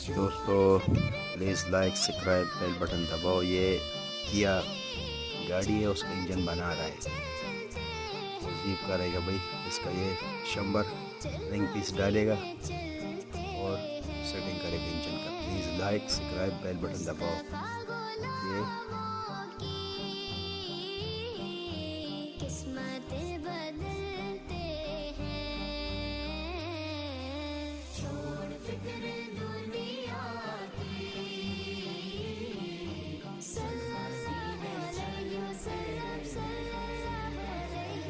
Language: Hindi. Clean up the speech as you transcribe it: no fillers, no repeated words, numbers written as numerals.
दोस्तों please like subscribe bell button दबाओ। ये किया गाड़ी है, उसका इंजन बना रहा है, जीप का रहेगा भाई। इसका ये शंबर रिंग पीस डालेगा और सेटिंग करेगा इंजन का। Please like subscribe bell button दबाओ। ये किस्मत बदलते हैं, छोड़ फिक्र